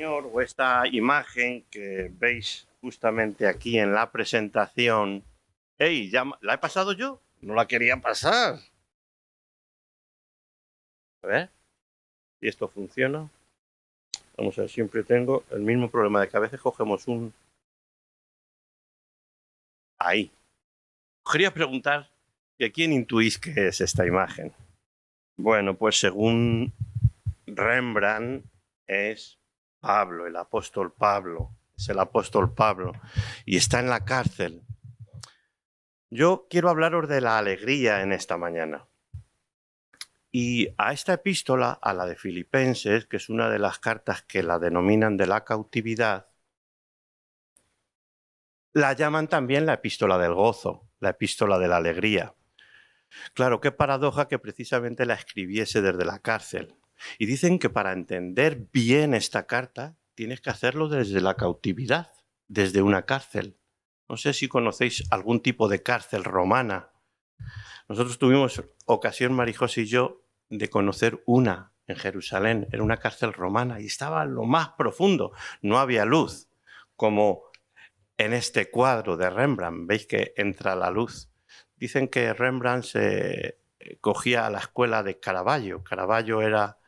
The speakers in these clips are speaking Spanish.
señor o esta imagen que veis justamente aquí en la presentación. ¡Ey! ¿Ya la he pasado yo? No la quería pasar. A ver si esto funciona. Vamos a ver, siempre tengo el mismo problema de que a veces cogemos un... Ahí. Quería preguntar que quién intuís que es esta imagen. Bueno, pues según Rembrandt es Pablo, el apóstol Pablo. Es el apóstol Pablo y está en la cárcel. Yo quiero hablaros de la alegría en esta mañana. Y a esta epístola, a la de Filipenses, que es una de las cartas que la denominan de la cautividad, la llaman también la epístola del gozo, la epístola de la alegría. Claro, qué paradoja que precisamente la escribiese desde la cárcel. Y dicen que para entender bien esta carta tienes que hacerlo desde la cautividad, desde una cárcel. No sé si conocéis algún tipo de cárcel romana. Nosotros tuvimos ocasión, Marijose y yo, de conocer una en Jerusalén. Era una cárcel romana y estaba en lo más profundo. No había luz, como en este cuadro de Rembrandt. Veis que entra la luz. Dicen que Rembrandt se cogía a la escuela de Caravaggio. Caravaggio era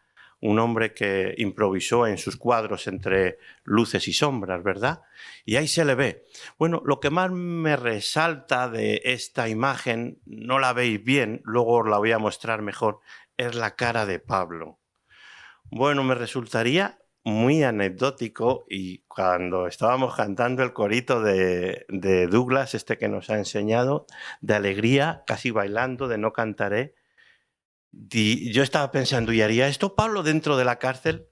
un hombre que improvisó en sus cuadros entre luces y sombras, ¿verdad? Y ahí se le ve. Bueno, lo que más me resalta de esta imagen, no la veis bien, luego os la voy a mostrar mejor, es la cara de Pablo. Bueno, me resultaría muy anecdótico y cuando estábamos cantando el corito de Douglas, este que nos ha enseñado, de alegría, casi bailando, de no cantaré, yo estaba pensando, ¿y haría esto Pablo dentro de la cárcel?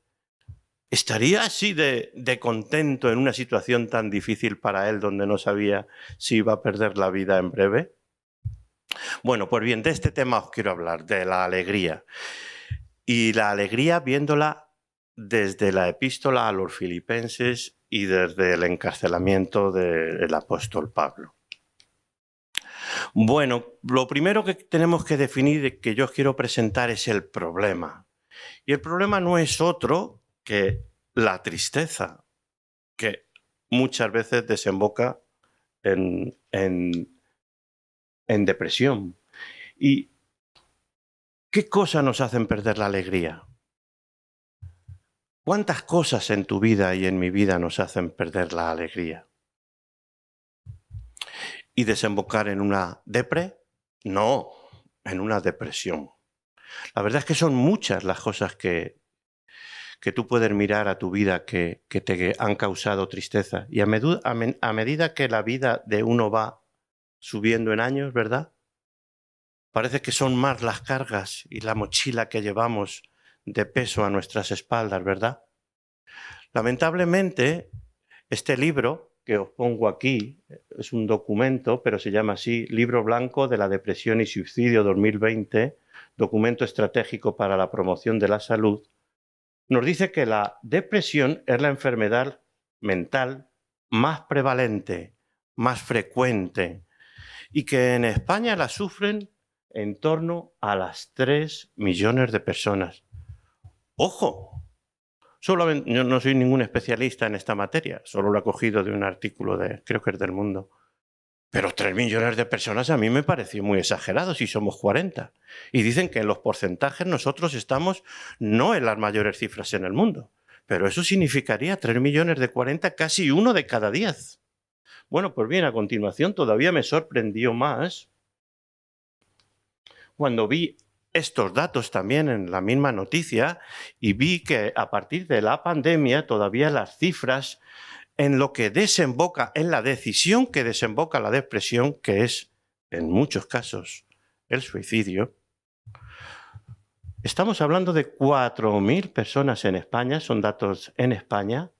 ¿Estaría así de contento en una situación tan difícil para él donde no sabía si iba a perder la vida en breve? Bueno, pues bien, de este tema os quiero hablar, de la alegría. Y la alegría viéndola desde la epístola a los filipenses y desde el encarcelamiento del apóstol Pablo. Bueno, lo primero que tenemos que definir, que yo os quiero presentar, es el problema. Y el problema no es otro que la tristeza, que muchas veces desemboca en depresión. ¿Y qué cosas nos hacen perder la alegría? ¿Cuántas cosas en tu vida y en mi vida nos hacen perder la alegría? ¿Y desembocar en una depre? No, en una depresión. La verdad es que son muchas las cosas que tú puedes mirar a tu vida que te han causado tristeza. Y a medida que la vida de uno va subiendo en años, ¿verdad? Parece que son más las cargas y la mochila que llevamos de peso a nuestras espaldas, ¿verdad? Lamentablemente, este libro que os pongo aquí es un documento, pero se llama así, Libro Blanco de la Depresión y Suicidio 2020, documento estratégico para la promoción de la salud, nos dice que la depresión es la enfermedad mental más prevalente, más frecuente, y que en España la sufren en torno a las 3 millones de personas. ¡Ojo! Yo no soy ningún especialista en esta materia, solo lo he cogido de un artículo creo que es del Mundo. Pero 3 millones de personas a mí me pareció muy exagerado si somos 40. Y dicen que en los porcentajes nosotros estamos no en las mayores cifras en el mundo. Pero eso significaría 3 millones de 40, casi 1 de cada 10. Bueno, pues bien, a continuación todavía me sorprendió más cuando vi estos datos también en la misma noticia y vi que a partir de la pandemia todavía las cifras en lo que desemboca, en la decisión que desemboca la depresión, que es, en muchos casos, el suicidio. Estamos hablando de 4.000 personas en España, son datos en España,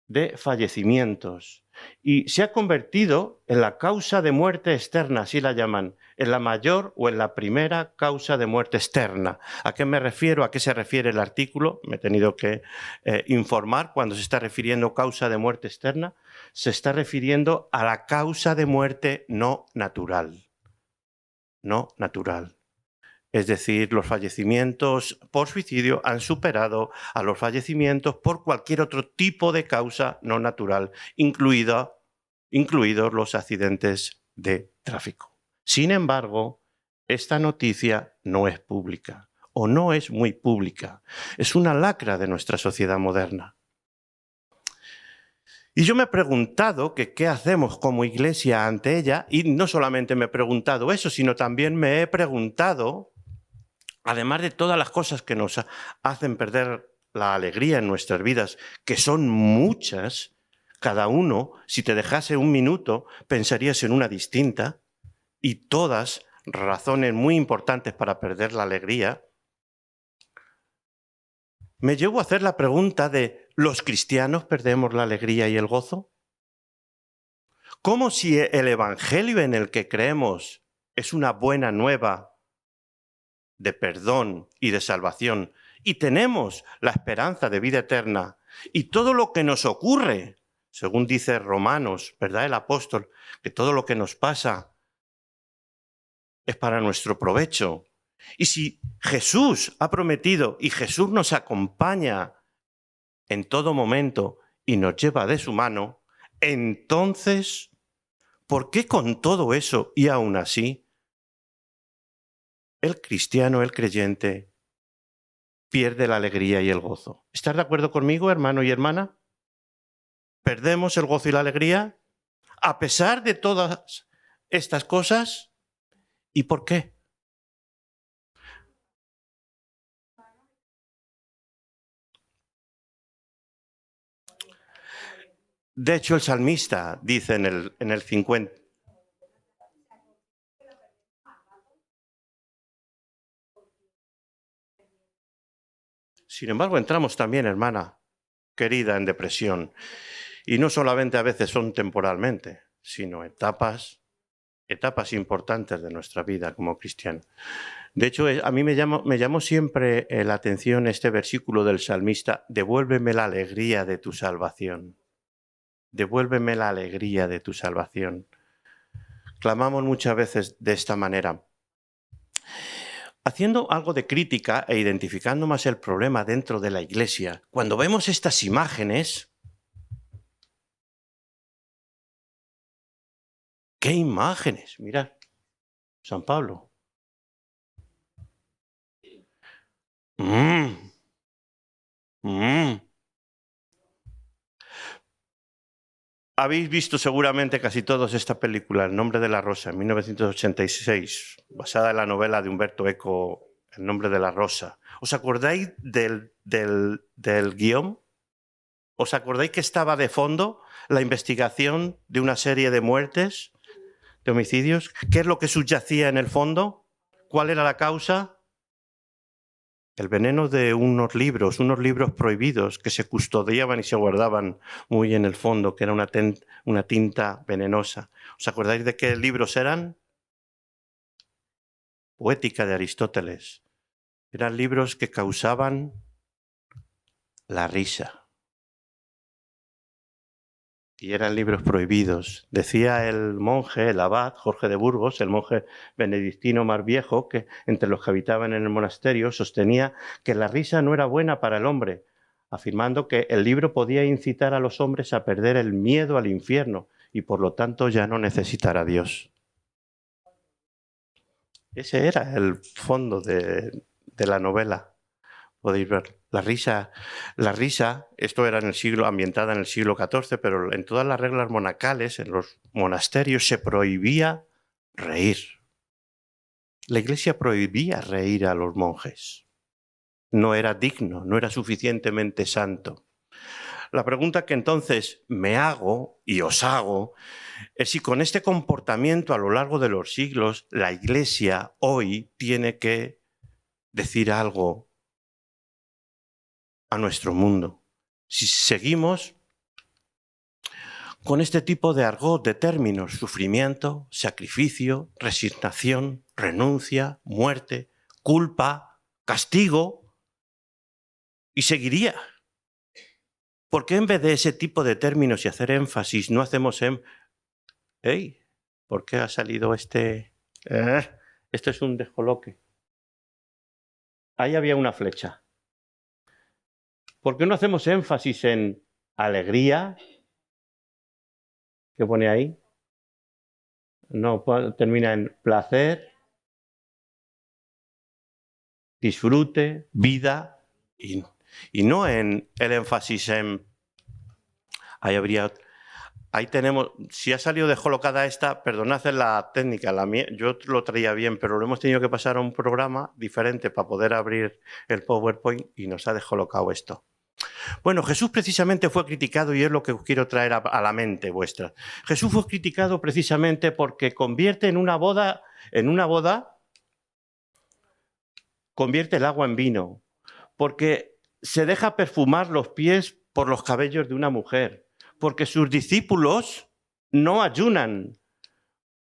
de fallecimientos. Y se ha convertido en la causa de muerte externa, así la llaman, en la mayor o en la primera causa de muerte externa. ¿A qué me refiero? ¿A qué se refiere el artículo? Me he tenido que informar. Cuando se está refiriendo a causa de muerte externa, se está refiriendo a la causa de muerte no natural. No natural. Es decir, los fallecimientos por suicidio han superado a los fallecimientos por cualquier otro tipo de causa no natural, incluidos los accidentes de tráfico. Sin embargo, esta noticia no es pública, o no es muy pública. Es una lacra de nuestra sociedad moderna. Y yo me he preguntado que qué hacemos como iglesia ante ella, y no solamente me he preguntado eso, sino también me he preguntado, además de todas las cosas que nos hacen perder la alegría en nuestras vidas, que son muchas, cada uno, si te dejase un minuto, pensarías en una distinta, y todas razones muy importantes para perder la alegría, me llevo a hacer la pregunta de ¿los cristianos perdemos la alegría y el gozo? ¿Cómo si el evangelio en el que creemos es una buena nueva de perdón y de salvación y tenemos la esperanza de vida eterna y todo lo que nos ocurre, según dice Romanos, ¿verdad? El apóstol, que todo lo que nos pasa es para nuestro provecho? Y si Jesús ha prometido y Jesús nos acompaña en todo momento y nos lleva de su mano, entonces, ¿por qué con todo eso y aún así el cristiano, el creyente, pierde la alegría y el gozo? ¿Estás de acuerdo conmigo, hermano y hermana? ¿Perdemos el gozo y la alegría a pesar de todas estas cosas? ¿Y por qué? De hecho, el salmista dice en el 50, sin embargo, entramos también, hermana querida, en depresión. Y no solamente a veces son temporalmente, sino etapas importantes de nuestra vida como cristiano. De hecho, a mí me llamó siempre la atención este versículo del salmista: devuélveme la alegría de tu salvación. Devuélveme la alegría de tu salvación. Clamamos muchas veces de esta manera. Haciendo algo de crítica e identificando más el problema dentro de la iglesia, cuando vemos estas imágenes, ¿qué imágenes? Mirad, San Pablo. Mm, mm. Habéis visto seguramente casi todos esta película, El nombre de la rosa, en 1986, basada en la novela de Humberto Eco, El nombre de la rosa. ¿Os acordáis del guión? ¿Os acordáis que estaba de fondo la investigación de una serie de muertes, de homicidios? ¿Qué es lo que subyacía en el fondo? ¿Cuál era la causa? El veneno de unos libros prohibidos que se custodiaban y se guardaban muy en el fondo, que era una tinta venenosa. ¿Os acordáis de qué libros eran? Poética de Aristóteles. Eran libros que causaban la risa. Y eran libros prohibidos. Decía el monje, el abad Jorge de Burgos, el monje benedictino más viejo, que entre los que habitaban en el monasterio, sostenía que la risa no era buena para el hombre, afirmando que el libro podía incitar a los hombres a perder el miedo al infierno y por lo tanto ya no necesitar a Dios. Ese era el fondo de la novela. Podéis ver la risa, esto era ambientada en el siglo XIV, pero en todas las reglas monacales, en los monasterios, se prohibía reír. La Iglesia prohibía reír a los monjes. No era digno, no era suficientemente santo. La pregunta que entonces me hago y os hago es si con este comportamiento a lo largo de los siglos la Iglesia hoy tiene que decir algo a nuestro mundo. Si seguimos con este tipo de argot de términos: sufrimiento, sacrificio, resignación, renuncia, muerte, culpa, castigo, y seguiría. ¿Por qué en vez de ese tipo de términos y hacer énfasis no hacemos ¿por qué ha salido este? Esto es un descoloque. ahí había una flecha. ¿Por qué no hacemos énfasis en alegría? ¿Qué pone ahí? No, termina en placer, disfrute, vida, y no en el énfasis en... Ahí tenemos, si ha salido descolocada esta, perdonad la técnica, la mía, yo lo traía bien, pero lo hemos tenido que pasar a un programa diferente para poder abrir el PowerPoint y nos ha descolocado esto. Bueno, Jesús precisamente fue criticado y es lo que os quiero traer a la mente vuestra. Jesús fue criticado precisamente porque convierte en una boda, convierte el agua en vino, porque se deja perfumar los pies por los cabellos de una mujer, porque sus discípulos no ayunan.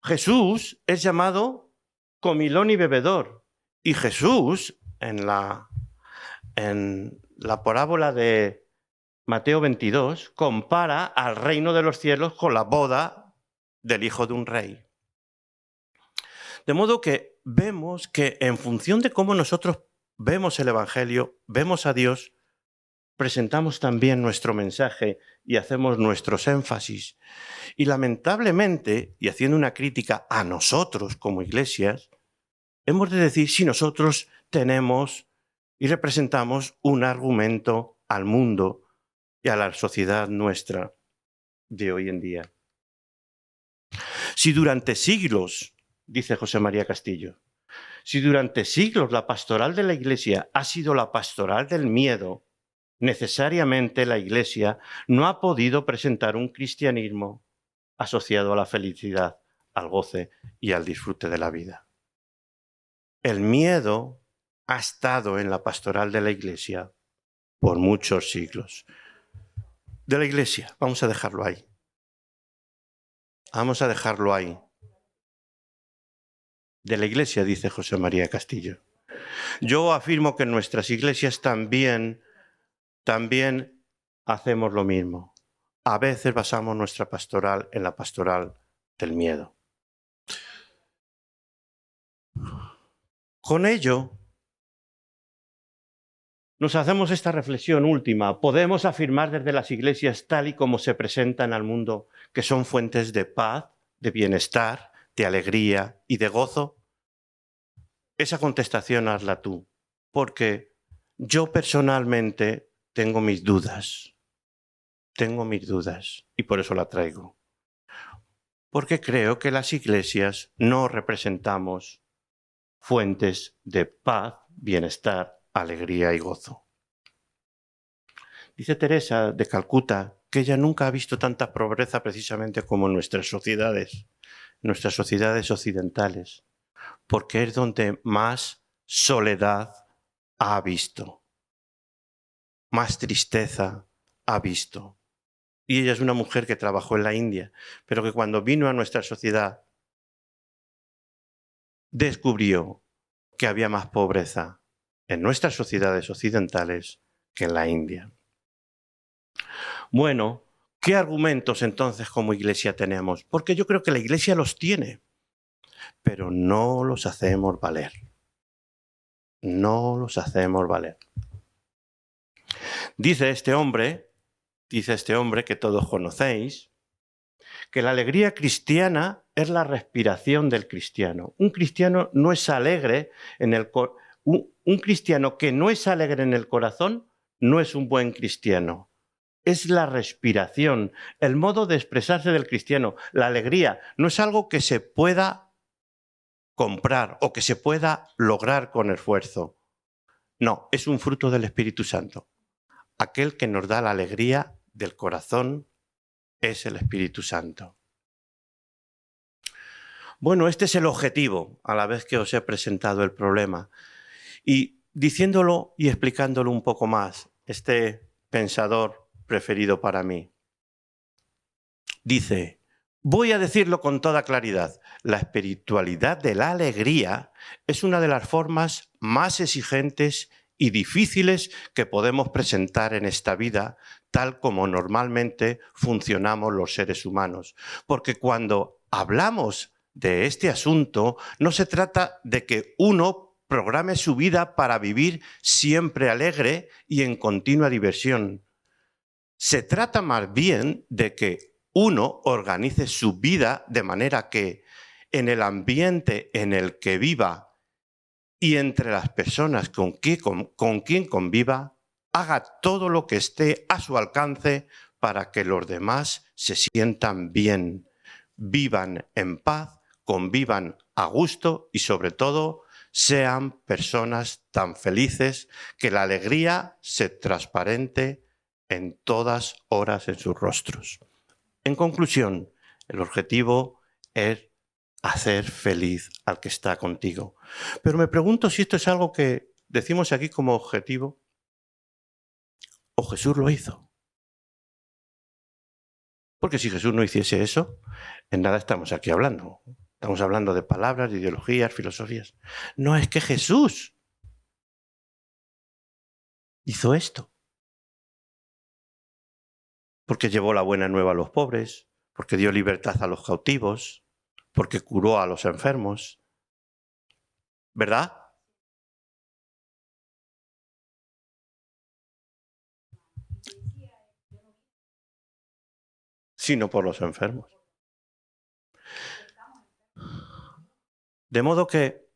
Jesús es llamado comilón y bebedor, y Jesús, en la parábola de Mateo 22, compara al reino de los cielos con la boda del hijo de un rey. De modo que vemos que en función de cómo nosotros vemos el Evangelio, vemos a Dios, presentamos también nuestro mensaje y hacemos nuestros énfasis. Y lamentablemente, y haciendo una crítica a nosotros como iglesias, hemos de decir si nosotros tenemos y representamos un argumento al mundo y a la sociedad nuestra de hoy en día. Si durante siglos, dice José María Castillo, si durante siglos la pastoral de la Iglesia ha sido la pastoral del miedo, necesariamente la Iglesia no ha podido presentar un cristianismo asociado a la felicidad, al goce y al disfrute de la vida. El miedo ha estado en la pastoral de la Iglesia por muchos siglos. De la Iglesia, vamos a dejarlo ahí. Vamos a dejarlo ahí. De la Iglesia, dice José María Castillo. Yo afirmo que en nuestras iglesias también hacemos lo mismo. A veces basamos nuestra pastoral en la pastoral del miedo. Con ello, nos hacemos esta reflexión última. ¿Podemos afirmar desde las iglesias tal y como se presentan al mundo que son fuentes de paz, de bienestar, de alegría y de gozo? Esa contestación hazla tú, porque yo personalmente tengo mis dudas y por eso la traigo. Porque creo que las iglesias no representamos fuentes de paz, bienestar, alegría y gozo. Dice Teresa de Calcuta que ella nunca ha visto tanta pobreza precisamente como en nuestras sociedades occidentales, porque es donde más soledad ha visto, más tristeza ha visto. Y ella es una mujer que trabajó en la India, pero que cuando vino a nuestra sociedad descubrió que había más pobreza en nuestras sociedades occidentales que en la India. Bueno, ¿qué argumentos entonces como iglesia tenemos? Porque yo creo que la iglesia los tiene, pero no los hacemos valer. No los hacemos valer. Dice este hombre que todos conocéis, que la alegría cristiana es la respiración del cristiano. Un cristiano no es alegre un cristiano que no es alegre en el corazón no es un buen cristiano. Es la respiración, el modo de expresarse del cristiano. La alegría no es algo que se pueda comprar o que se pueda lograr con esfuerzo. No, es un fruto del Espíritu Santo. Aquel que nos da la alegría del corazón es el Espíritu Santo. Bueno, este es el objetivo, a la vez que os he presentado el problema. Y diciéndolo y explicándolo un poco más, este pensador preferido para mí dice, voy a decirlo con toda claridad, la espiritualidad de la alegría es una de las formas más exigentes y difíciles que podemos presentar en esta vida, tal como normalmente funcionamos los seres humanos. Porque cuando hablamos de este asunto, no se trata de que uno programe su vida para vivir siempre alegre y en continua diversión. Se trata más bien de que uno organice su vida de manera que en el ambiente en el que viva y entre las personas con quien conviva, haga todo lo que esté a su alcance para que los demás se sientan bien, vivan en paz, convivan a gusto y sobre todo sean personas tan felices que la alegría se transparente en todas horas en sus rostros. En conclusión, el objetivo es hacer feliz al que está contigo. Pero me pregunto si esto es algo que decimos aquí como objetivo o Jesús lo hizo. Porque si Jesús no hiciese eso, en nada estamos aquí hablando. Estamos hablando de palabras, de ideologías, filosofías. No, es que Jesús hizo esto. Porque llevó la buena nueva a los pobres, porque dio libertad a los cautivos, porque curó a los enfermos. ¿Verdad? Sino por los enfermos. De modo que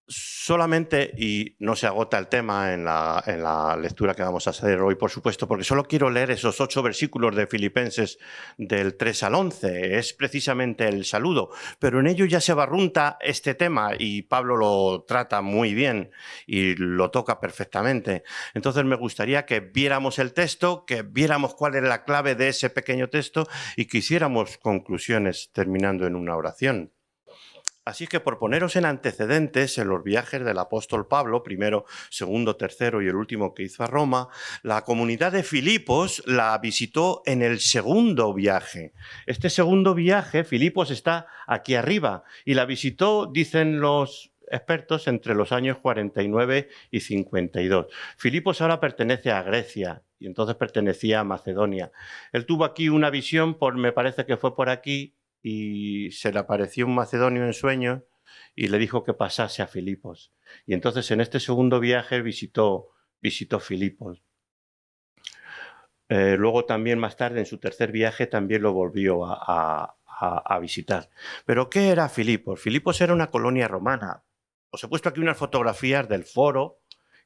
solamente, y no se agota el tema en la lectura que vamos a hacer hoy, por supuesto, porque solo quiero leer esos 8 versículos de Filipenses del 3 al 11, es precisamente el saludo, pero en ello ya se barrunta este tema y Pablo lo trata muy bien y lo toca perfectamente. Entonces me gustaría que viéramos el texto, que viéramos cuál es la clave de ese pequeño texto y que hiciéramos conclusiones terminando en una oración. Así que por poneros en antecedentes, en los viajes del apóstol Pablo, primero, segundo, tercero y el último que hizo a Roma, la comunidad de Filipos la visitó en el segundo viaje. Este segundo viaje, Filipos está aquí arriba, y la visitó, dicen los expertos, entre los años 49 y 52. Filipos ahora pertenece a Grecia y entonces pertenecía a Macedonia. Él tuvo aquí una visión, me parece que fue por aquí, y se le apareció un macedonio en sueños y le dijo que pasase a Filipos. Y entonces en este segundo viaje visitó Filipos. Luego también más tarde, en su tercer viaje, también lo volvió a visitar. ¿Pero qué era Filipos? Filipos era una colonia romana. Os he puesto aquí unas fotografías del foro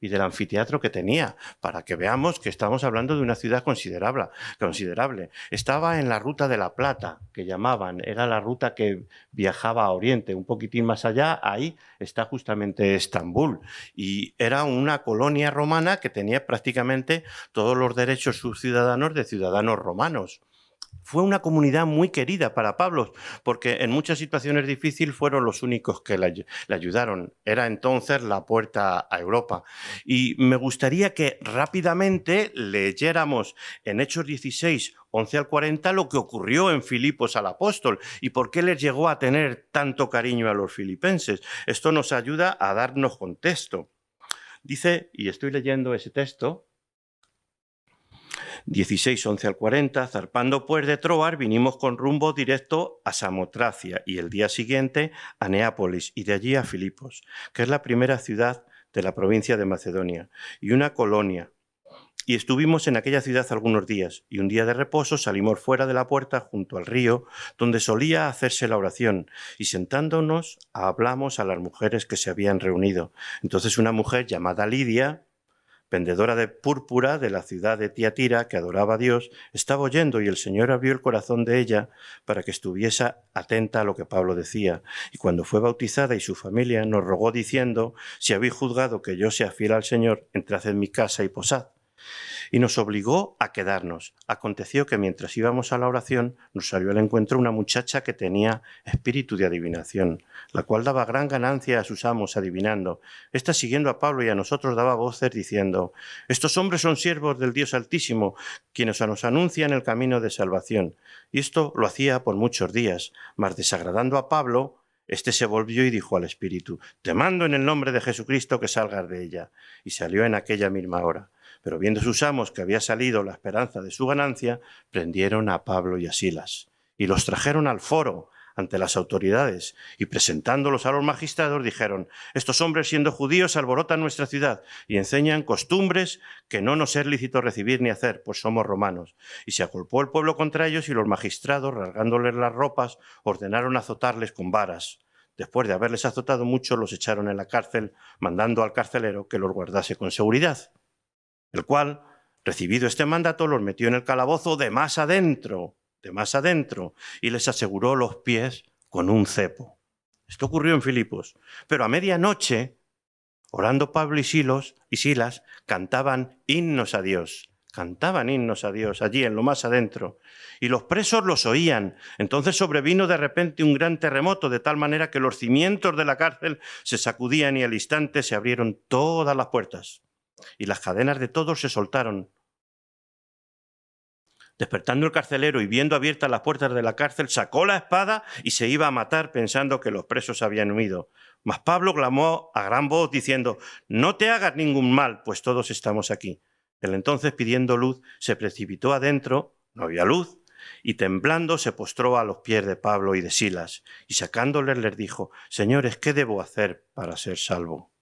y del anfiteatro que tenía, para que veamos que estamos hablando de una ciudad considerable. Estaba en la Ruta de la Plata, que llamaban, era la ruta que viajaba a Oriente, un poquitín más allá, ahí está justamente Estambul, y era una colonia romana que tenía prácticamente todos los derechos sus ciudadanos de ciudadanos romanos. Fue una comunidad muy querida para Pablo, porque en muchas situaciones difíciles fueron los únicos que le ayudaron. Era entonces la puerta a Europa. Y me gustaría que rápidamente leyéramos en Hechos 16, 11 al 40, lo que ocurrió en Filipos al apóstol y por qué les llegó a tener tanto cariño a los filipenses. Esto nos ayuda a darnos contexto. Dice, y estoy leyendo ese texto, 16, 11 al 40, zarpando pues de Troas, vinimos con rumbo directo a Samotracia y el día siguiente a Neápolis y de allí a Filipos, que es la primera ciudad de la provincia de Macedonia y una colonia. Y estuvimos en aquella ciudad algunos días, y un día de reposo salimos fuera de la puerta junto al río, donde solía hacerse la oración, y sentándonos hablamos a las mujeres que se habían reunido. Entonces una mujer llamada Lidia, vendedora de púrpura de la ciudad de Tiatira, que adoraba a Dios, estaba oyendo y el Señor abrió el corazón de ella para que estuviese atenta a lo que Pablo decía. Y cuando fue bautizada y su familia nos rogó diciendo, si habéis juzgado que yo sea fiel al Señor, entrad en mi casa y posad. Y nos obligó a quedarnos. Aconteció que mientras íbamos a la oración, nos salió al encuentro una muchacha que tenía espíritu de adivinación, la cual daba gran ganancia a sus amos adivinando. Esta, siguiendo a Pablo y a nosotros, daba voces diciendo, estos hombres son siervos del Dios Altísimo, quienes nos anuncian el camino de salvación. Y esto lo hacía por muchos días, mas desagradando a Pablo, este se volvió y dijo al espíritu, te mando en el nombre de Jesucristo que salgas de ella. Y salió en aquella misma hora. Pero viendo sus amos que había salido la esperanza de su ganancia, prendieron a Pablo y a Silas y los trajeron al foro, ante las autoridades y presentándolos a los magistrados dijeron: estos hombres, siendo judíos, alborotan nuestra ciudad y enseñan costumbres que no nos es lícito recibir ni hacer, pues somos romanos. Y se agolpó el pueblo contra ellos y los magistrados, rasgándoles las ropas, ordenaron azotarles con varas. Después de haberles azotado mucho, los echaron en la cárcel, mandando al carcelero que los guardase con seguridad, el cual, recibido este mandato, los metió en el calabozo de más adentro, y les aseguró los pies con un cepo. Esto ocurrió en Filipos. Pero a medianoche, orando Pablo y Silas, cantaban himnos a Dios allí en lo más adentro. Y los presos los oían. Entonces sobrevino de repente un gran terremoto, de tal manera que los cimientos de la cárcel se sacudían y al instante se abrieron todas las puertas y las cadenas de todos se soltaron. Despertando el carcelero y viendo abiertas las puertas de la cárcel, sacó la espada y se iba a matar pensando que los presos habían huido. Mas Pablo clamó a gran voz diciendo: no te hagas ningún mal, pues todos estamos aquí. Él entonces, pidiendo luz, se precipitó adentro, no había luz, y temblando se postró a los pies de Pablo y de Silas, y sacándoles les dijo: señores, ¿qué debo hacer para ser salvo?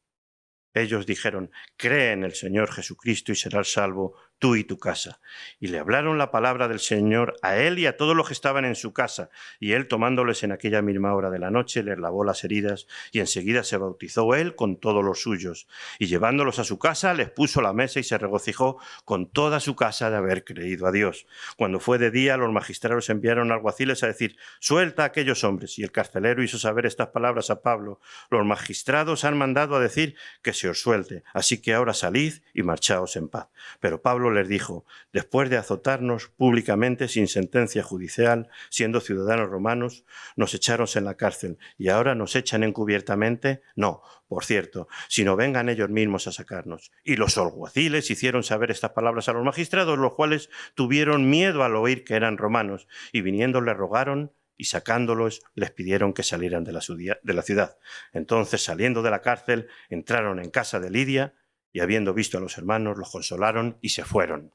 Ellos dijeron: cree en el Señor Jesucristo y serás salvo tú y tu casa. Y le hablaron la palabra del Señor a él y a todos los que estaban en su casa. Y él, tomándoles en aquella misma hora de la noche, les lavó las heridas y enseguida se bautizó él con todos los suyos. Y llevándolos a su casa, les puso la mesa y se regocijó con toda su casa de haber creído a Dios. Cuando fue de día, los magistrados enviaron alguaciles a decir: suelta a aquellos hombres. Y el carcelero hizo saber estas palabras a Pablo: los magistrados han mandado a decir que se os suelte, así que ahora salid y marchaos en paz. Pero Pablo les dijo: después de azotarnos públicamente sin sentencia judicial, siendo ciudadanos romanos, nos echaron en la cárcel y ahora nos echan encubiertamente. No, por cierto, sino vengan ellos mismos a sacarnos. Y los alguaciles hicieron saber estas palabras a los magistrados, los cuales tuvieron miedo al oír que eran romanos, y viniendo les rogaron y sacándolos les pidieron que salieran de la ciudad. Entonces, saliendo de la cárcel, entraron en casa de Lidia y, habiendo visto a los hermanos, los consolaron y se fueron.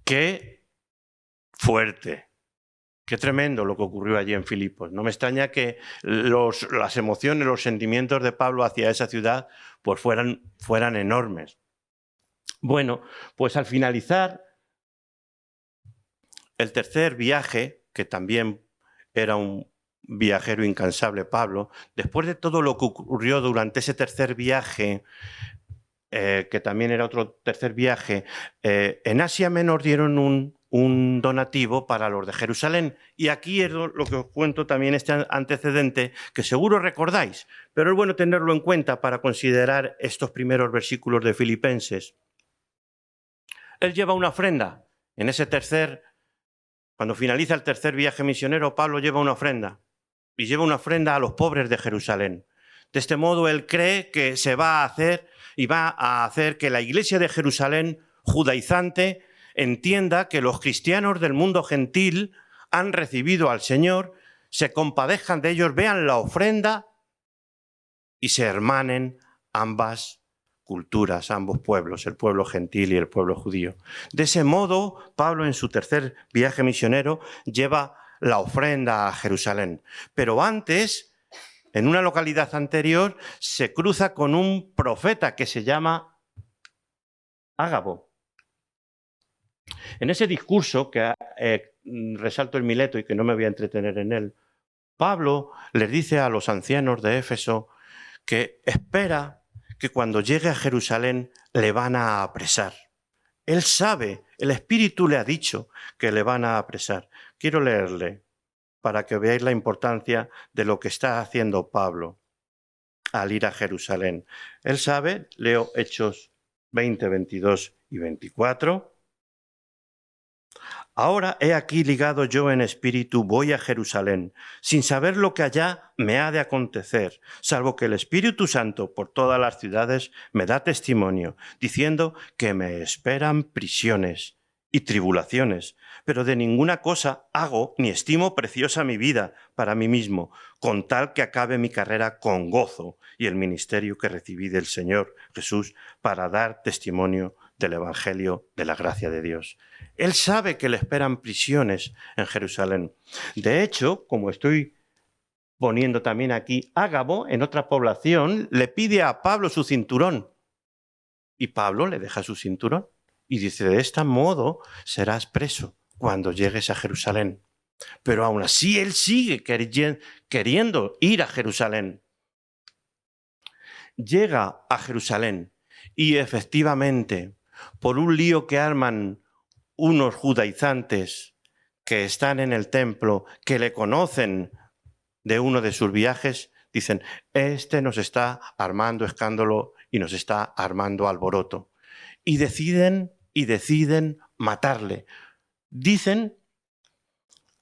¡Qué fuerte! Qué tremendo lo que ocurrió allí en Filipos. No me extraña que las emociones, los sentimientos de Pablo hacia esa ciudad pues fueran enormes. Bueno, pues al finalizar el tercer viaje, que también era un viajero incansable Pablo, después de todo lo que ocurrió durante ese tercer viaje, que también era otro tercer viaje, en Asia Menor dieron un donativo para los de Jerusalén. Y aquí es lo que os cuento también, este antecedente, que seguro recordáis, pero es bueno tenerlo en cuenta para considerar estos primeros versículos de Filipenses. Él lleva una ofrenda. Cuando finaliza el tercer viaje misionero, Pablo lleva una ofrenda. Y lleva una ofrenda a los pobres de Jerusalén. De este modo, él cree que se va a hacer y va a hacer que la iglesia de Jerusalén, judaizante, entienda que los cristianos del mundo gentil han recibido al Señor, se compadezcan de ellos, vean la ofrenda y se hermanen ambas culturas, ambos pueblos, el pueblo gentil y el pueblo judío. De ese modo, Pablo en su tercer viaje misionero lleva la ofrenda a Jerusalén. Pero antes, en una localidad anterior, se cruza con un profeta que se llama Ágabo. En ese discurso, que resalto en Mileto y que no me voy a entretener en él, Pablo les dice a los ancianos de Éfeso que espera que cuando llegue a Jerusalén le van a apresar. Él sabe, el Espíritu le ha dicho que le van a apresar. Quiero leerle para que veáis la importancia de lo que está haciendo Pablo al ir a Jerusalén. Él sabe, leo Hechos 20, 22 y 24. Ahora he aquí ligado yo en espíritu, voy a Jerusalén, sin saber lo que allá me ha de acontecer, salvo que el Espíritu Santo por todas las ciudades me da testimonio, diciendo que me esperan prisiones y tribulaciones, pero de ninguna cosa hago ni estimo preciosa mi vida para mí mismo, con tal que acabe mi carrera con gozo y el ministerio que recibí del Señor Jesús para dar testimonio del Evangelio de la gracia de Dios. Él sabe que le esperan prisiones en Jerusalén. De hecho, como estoy poniendo también aquí Ágabo, en otra población, le pide a Pablo su cinturón. Y Pablo le deja su cinturón y dice, de este modo serás preso cuando llegues a Jerusalén. Pero aún así él sigue queriendo ir a Jerusalén. Llega a Jerusalén y efectivamente, por un lío que arman unos judaizantes que están en el templo, que le conocen de uno de sus viajes, dicen, este nos está armando escándalo y nos está armando alboroto. Y deciden matarle. Dicen,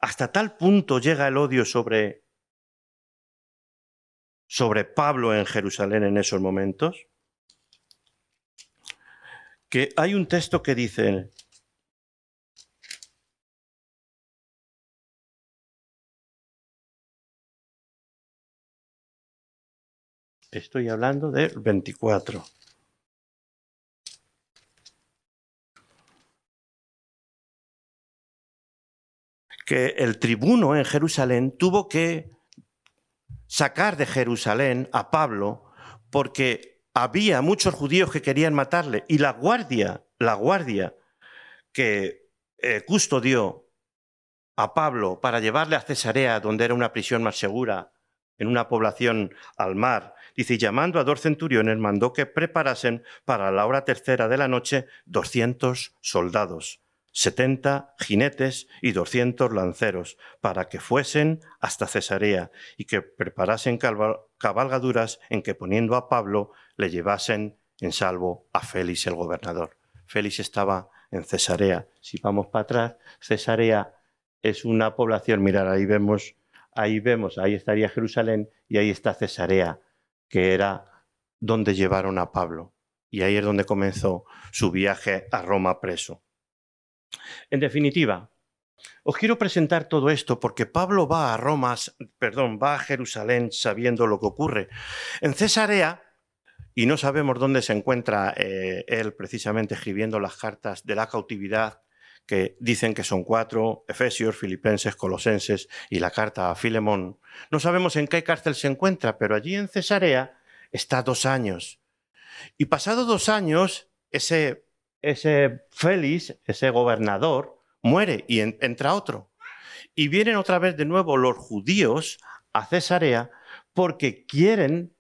hasta tal punto llega el odio sobre Pablo en Jerusalén en esos momentos, que hay un texto que dice, estoy hablando del 24, que el tribuno en Jerusalén tuvo que sacar de Jerusalén a Pablo porque había muchos judíos que querían matarle y la guardia que custodió a Pablo para llevarle a Cesarea, donde era una prisión más segura, en una población al mar, dice, llamando a 2 centuriones, mandó que preparasen para la hora tercera de la noche 200 soldados, 70 jinetes y 200 lanceros, para que fuesen hasta Cesarea y que preparasen cabalgaduras en que poniendo a Pablo le llevasen en salvo a Félix el gobernador. Félix estaba en Cesarea. Si vamos para atrás, Cesarea es una población, mirad, ahí estaría Jerusalén y ahí está Cesarea, que era donde llevaron a Pablo. Y ahí es donde comenzó su viaje a Roma preso. En definitiva, os quiero presentar todo esto porque Pablo va a Jerusalén sabiendo lo que ocurre. En Cesarea, y no sabemos dónde se encuentra él precisamente escribiendo las cartas de la cautividad, que dicen que son 4, Efesios, Filipenses, Colosenses y la carta a Filemón. No sabemos en qué cárcel se encuentra, pero allí en Cesarea está 2 años. Y pasado 2 años, ese Félix, ese gobernador, muere y entra otro. Y vienen otra vez de nuevo los judíos a Cesarea porque quieren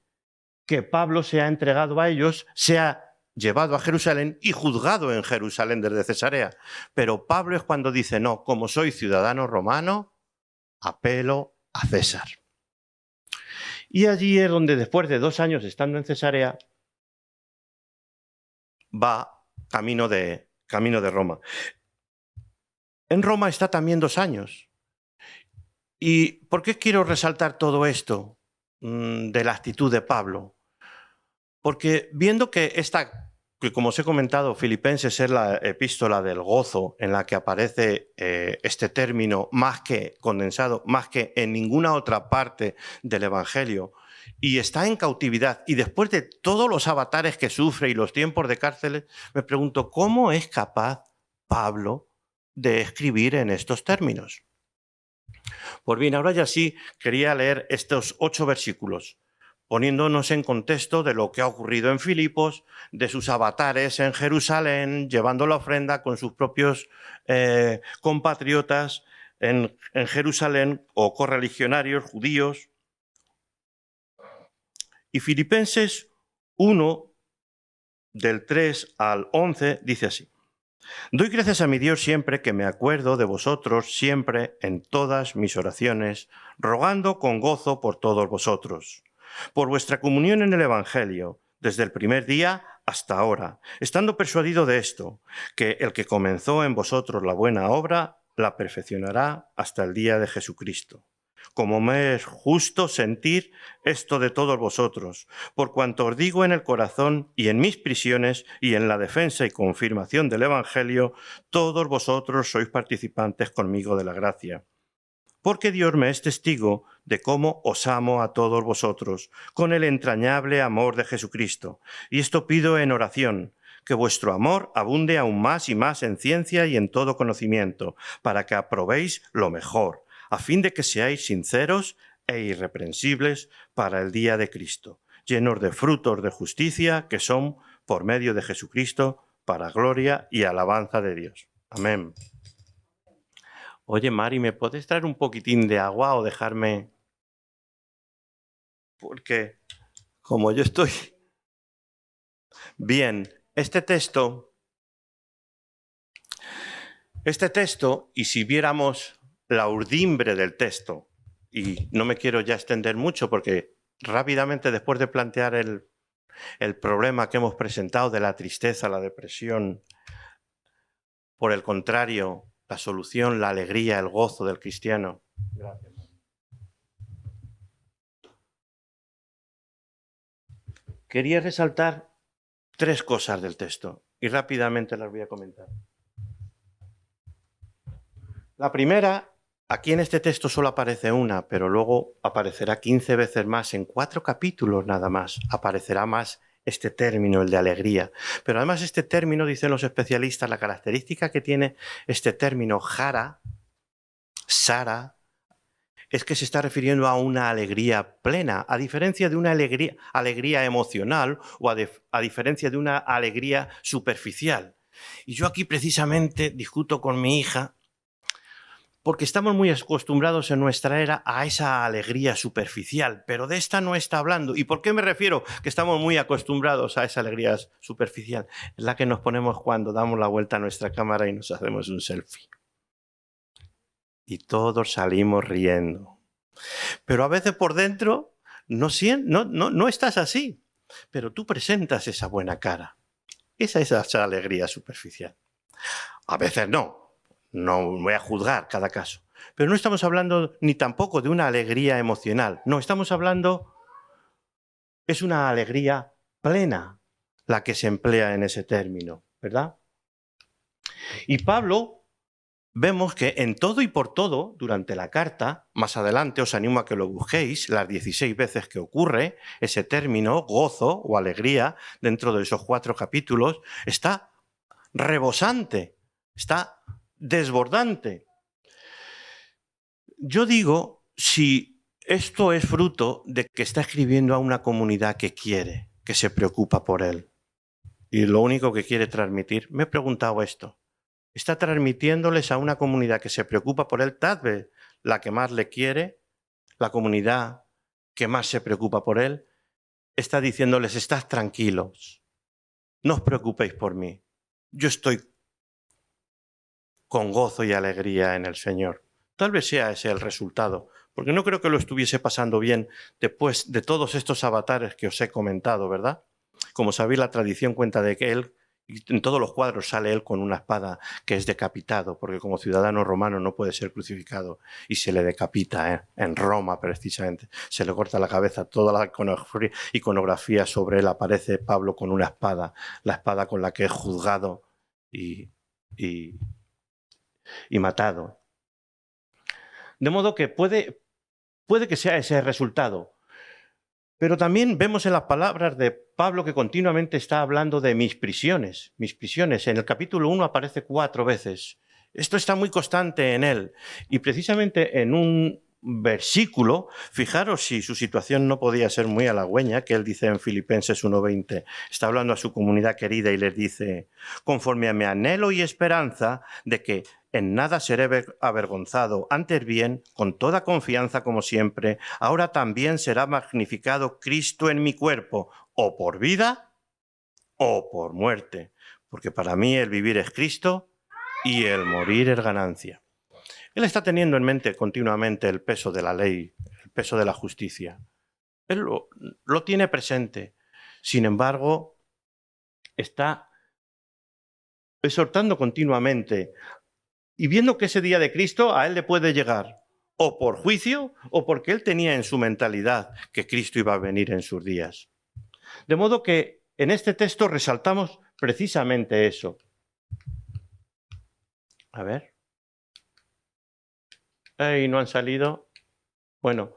que Pablo sea entregado a ellos, sea llevado a Jerusalén y juzgado en Jerusalén desde Cesarea. Pero Pablo es cuando dice, no, como soy ciudadano romano, apelo a César. Y allí es donde después de 2 años estando en Cesarea, va camino de Roma. En Roma está también 2 años. ¿Y por qué quiero resaltar todo esto de la actitud de Pablo? Porque viendo que como os he comentado, Filipenses es la epístola del gozo en la que aparece este término más que condensado, más que en ninguna otra parte del Evangelio, y está en cautividad, y después de todos los avatares que sufre y los tiempos de cárceles, me pregunto, ¿cómo es capaz Pablo de escribir en estos términos? Pues bien, ahora ya sí quería leer estos 8 versículos, poniéndonos en contexto de lo que ha ocurrido en Filipos, de sus avatares en Jerusalén, llevando la ofrenda con sus propios compatriotas en Jerusalén o correligionarios judíos. Y Filipenses 1, del 3 al 11, dice así. Doy gracias a mi Dios siempre que me acuerdo de vosotros, siempre en todas mis oraciones, rogando con gozo por todos vosotros, por vuestra comunión en el Evangelio, desde el primer día hasta ahora, estando persuadido de esto, que el que comenzó en vosotros la buena obra, la perfeccionará hasta el día de Jesucristo. Como me es justo sentir esto de todos vosotros, por cuanto os digo en el corazón y en mis prisiones y en la defensa y confirmación del Evangelio, todos vosotros sois participantes conmigo de la gracia. Porque Dios me es testigo de cómo os amo a todos vosotros, con el entrañable amor de Jesucristo. Y esto pido en oración, que vuestro amor abunde aún más y más en ciencia y en todo conocimiento, para que aprobéis lo mejor, a fin de que seáis sinceros e irreprensibles para el día de Cristo, llenos de frutos de justicia que son por medio de Jesucristo para gloria y alabanza de Dios. Amén. Oye, Mari, ¿me puedes traer un poquitín de agua o dejarme? Porque como yo estoy... Bien, este texto, y si viéramos la urdimbre del texto, y no me quiero ya extender mucho porque rápidamente después de plantear el problema que hemos presentado de la tristeza, la depresión, por el contrario, la solución, la alegría, el gozo del cristiano. Gracias. Quería resaltar 3 cosas del texto y rápidamente las voy a comentar. La primera, aquí en este texto solo aparece una, pero luego aparecerá 15 veces más, en 4 capítulos nada más, aparecerá más este término, el de alegría. Pero además este término, dicen los especialistas, la característica que tiene este término jara, Sara, es que se está refiriendo a una alegría plena, a diferencia de una alegría emocional o a diferencia de una alegría superficial. Y yo aquí precisamente discuto con mi hija porque estamos muy acostumbrados en nuestra era a esa alegría superficial, pero de esta no está hablando. ¿Y por qué me refiero que estamos muy acostumbrados a esa alegría superficial? Es la que nos ponemos cuando damos la vuelta a nuestra cámara y nos hacemos un selfie. Y todos salimos riendo. Pero a veces por dentro no estás así, pero tú presentas esa buena cara. Esa es esa alegría superficial. A veces no voy a juzgar cada caso. Pero no estamos hablando ni tampoco de una alegría emocional. No, estamos hablando, es una alegría plena la que se emplea en ese término, ¿verdad? Y Pablo, vemos que en todo y por todo, durante la carta, más adelante os animo a que lo busquéis, las 16 veces que ocurre ese término, gozo o alegría, dentro de esos 4 capítulos, está rebosante, está desbordante. Yo digo, si esto es fruto de que está escribiendo a una comunidad que quiere, que se preocupa por él, y lo único que quiere transmitir, me he preguntado esto, está transmitiéndoles a una comunidad que se preocupa por él, tal vez la que más le quiere, la comunidad que más se preocupa por él, está diciéndoles, estad tranquilos, no os preocupéis por mí, yo estoy con gozo y alegría en el Señor. Tal vez sea ese el resultado, porque no creo que lo estuviese pasando bien después de todos estos avatares que os he comentado, ¿verdad? Como sabéis, la tradición cuenta de que él, en todos los cuadros sale él con una espada que es decapitado, porque como ciudadano romano no puede ser crucificado y se le decapita, en Roma precisamente. Se le corta la cabeza, toda la iconografía sobre él aparece Pablo con una espada, la espada con la que es juzgado y matado. De modo que puede que sea ese el resultado. Pero también vemos en las palabras de Pablo que continuamente está hablando de mis prisiones. Mis prisiones. En el capítulo 1 aparece 4 veces. Esto está muy constante en él. Y precisamente en un versículo, fijaros si su situación no podía ser muy halagüeña, que él dice en Filipenses 1:20. Está hablando a su comunidad querida y les dice, conforme a mi anhelo y esperanza de que en nada seré avergonzado, antes bien, con toda confianza como siempre, ahora también será magnificado Cristo en mi cuerpo, o por vida o por muerte, porque para mí el vivir es Cristo y el morir es ganancia. Él está teniendo en mente continuamente el peso de la ley, el peso de la justicia. Él lo tiene presente. Sin embargo, está exhortando continuamente y viendo que ese día de Cristo a él le puede llegar o por juicio o porque él tenía en su mentalidad que Cristo iba a venir en sus días. De modo que en este texto resaltamos precisamente eso. A ver. ¿Y no han salido? Bueno,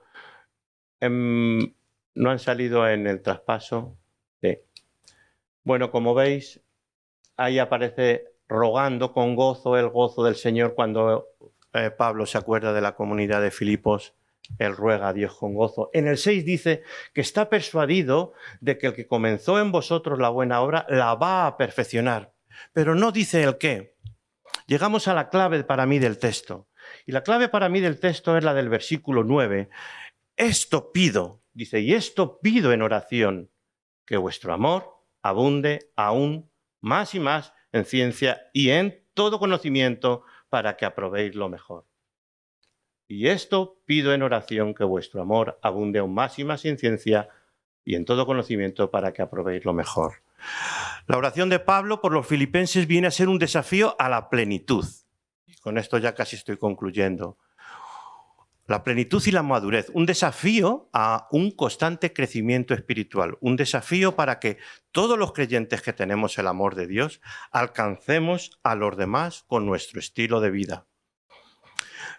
no han salido en el traspaso. Sí. Bueno, como veis, ahí aparece rogando con gozo el gozo del Señor cuando Pablo se acuerda de la comunidad de Filipos Él ruega a Dios con gozo. En el 6 dice que está persuadido de que el que comenzó en vosotros la buena obra la va a perfeccionar. Pero no dice el qué. Llegamos a la clave para mí del texto. Y la clave para mí del texto es la del versículo 9. Esto pido, dice, y esto pido en oración, que vuestro amor abunde aún más y más en ciencia y en todo conocimiento para que aprobéis lo mejor. Y esto pido en oración, que vuestro amor abunde aún más y más en ciencia y en todo conocimiento para que aprobéis lo mejor. La oración de Pablo por los filipenses viene a ser un desafío a la plenitud. Y con esto ya casi estoy concluyendo. La plenitud y la madurez, un desafío a un constante crecimiento espiritual, un desafío para que todos los creyentes que tenemos el amor de Dios alcancemos a los demás con nuestro estilo de vida.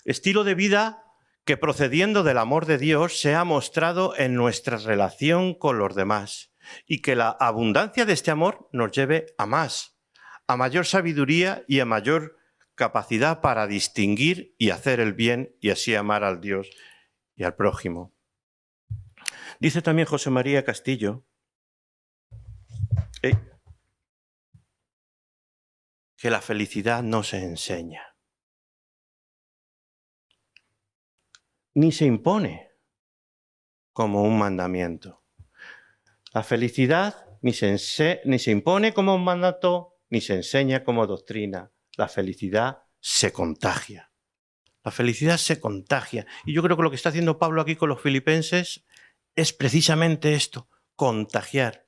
Estilo de vida que procediendo del amor de Dios se ha mostrado en nuestra relación con los demás y que la abundancia de este amor nos lleve a más, a mayor sabiduría y a mayor capacidad para distinguir y hacer el bien y así amar al Dios y al prójimo. Dice también José María Castillo que la felicidad no se enseña, ni se impone como un mandamiento. La felicidad ni se impone como un mandato, ni se enseña como doctrina. La felicidad se contagia. La felicidad se contagia. Y yo creo que lo que está haciendo Pablo aquí con los filipenses es precisamente esto, contagiar.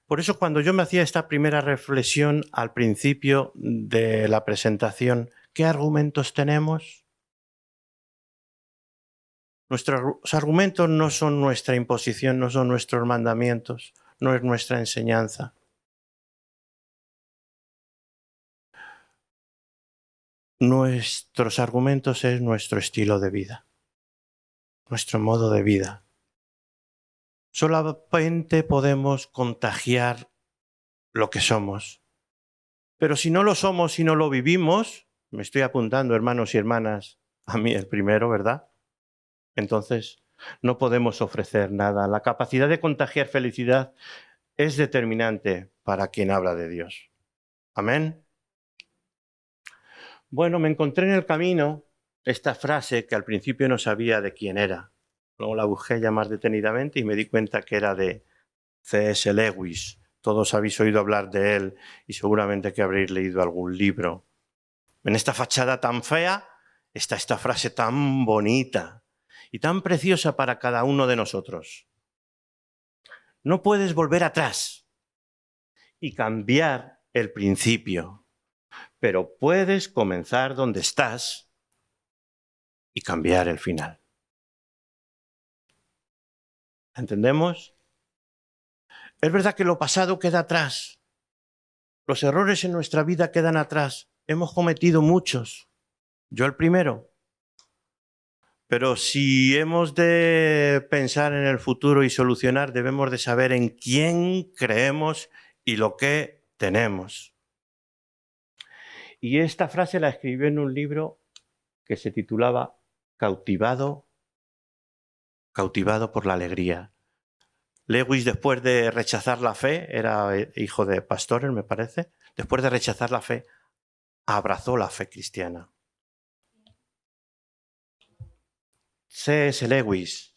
Por eso cuando yo me hacía esta primera reflexión al principio de la presentación, ¿qué argumentos tenemos? Nuestros argumentos no son nuestra imposición, no son nuestros mandamientos, no es nuestra enseñanza. Nuestros argumentos es nuestro estilo de vida, nuestro modo de vida. Solamente podemos contagiar lo que somos. Pero si no lo somos, si no lo vivimos, me estoy apuntando, hermanos y hermanas, a mí el primero, ¿verdad? Entonces, no podemos ofrecer nada. La capacidad de contagiar felicidad es determinante para quien habla de Dios. Amén. Bueno, me encontré en el camino esta frase que al principio no sabía de quién era. Luego la busqué ya más detenidamente y me di cuenta que era de C.S. Lewis. Todos habéis oído hablar de él y seguramente que habréis leído algún libro. En esta fachada tan fea está esta frase tan bonita y tan preciosa para cada uno de nosotros. No puedes volver atrás y cambiar el principio, pero puedes comenzar donde estás y cambiar el final. ¿Entendemos? Es verdad que lo pasado queda atrás. Los errores en nuestra vida quedan atrás. Hemos cometido muchos. Yo el primero. Pero si hemos de pensar en el futuro y solucionar, debemos de saber en quién creemos y lo que tenemos. Y esta frase la escribió en un libro que se titulaba Cautivado por la alegría. Lewis, después de rechazar la fe, era hijo de pastores, me parece, después de rechazar la fe, abrazó la fe cristiana. C.S. Lewis.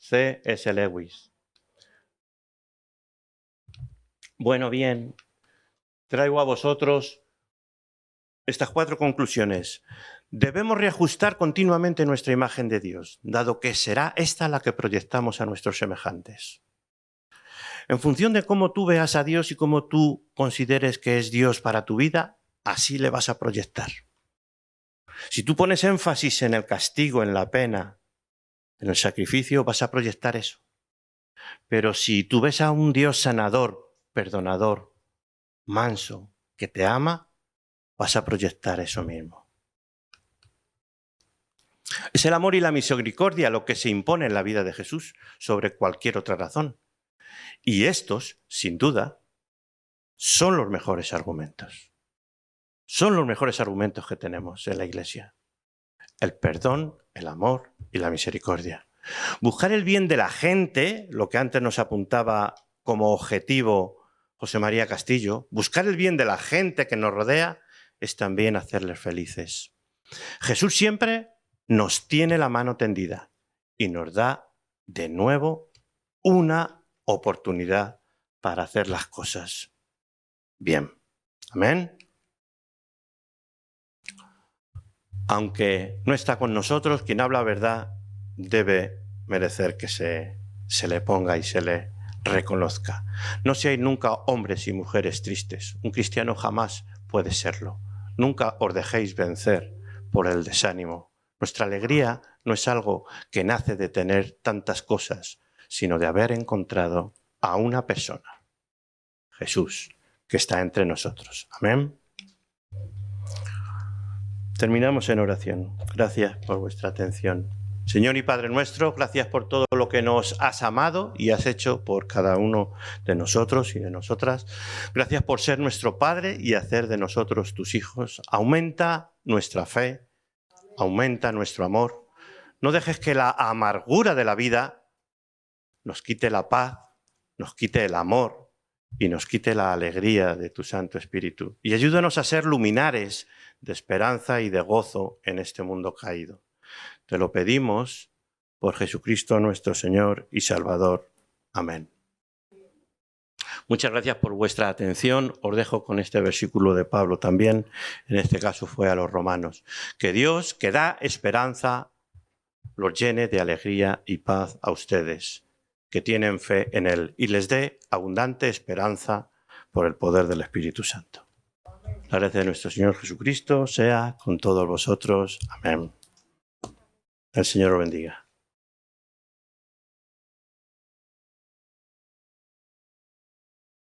Bueno, bien, traigo a vosotros estas 4 conclusiones. Debemos reajustar continuamente nuestra imagen de Dios, dado que será esta la que proyectamos a nuestros semejantes. En función de cómo tú veas a Dios y cómo tú consideres que es Dios para tu vida, así le vas a proyectar. Si tú pones énfasis en el castigo, en la pena, en el sacrificio, vas a proyectar eso. Pero si tú ves a un Dios sanador, perdonador, manso, que te ama, vas a proyectar eso mismo. Es el amor y la misericordia lo que se impone en la vida de Jesús sobre cualquier otra razón. Y estos, sin duda, son los mejores argumentos. Son los mejores argumentos que tenemos en la Iglesia. El perdón, el amor y la misericordia. Buscar el bien de la gente, lo que antes nos apuntaba como objetivo José María Castillo, buscar el bien de la gente que nos rodea es también hacerles felices. Jesús siempre nos tiene la mano tendida y nos da de nuevo una oportunidad para hacer las cosas bien. Amén. Aunque no está con nosotros, quien habla verdad debe merecer que se le ponga y se le reconozca. No seáis nunca hombres y mujeres tristes. Un cristiano jamás puede serlo. Nunca os dejéis vencer por el desánimo. Nuestra alegría no es algo que nace de tener tantas cosas, sino de haber encontrado a una persona, Jesús, que está entre nosotros. Amén. Terminamos en oración. Gracias por vuestra atención. Señor y Padre nuestro, gracias por todo lo que nos has amado y has hecho por cada uno de nosotros y de nosotras. Gracias por ser nuestro Padre y hacer de nosotros tus hijos. Aumenta nuestra fe, aumenta nuestro amor. No dejes que la amargura de la vida nos quite la paz, nos quite el amor y nos quite la alegría de tu Santo Espíritu. Y ayúdanos a ser luminares de esperanza y de gozo en este mundo caído. Te lo pedimos por Jesucristo nuestro Señor y Salvador. Amén. Muchas gracias por vuestra atención. Os dejo con este versículo de Pablo también. En este caso fue a los romanos. Que Dios, que da esperanza, los llene de alegría y paz a ustedes, que tienen fe en Él, y les dé abundante esperanza por el poder del Espíritu Santo. La gracia de nuestro Señor Jesucristo sea con todos vosotros. Amén. El Señor os bendiga.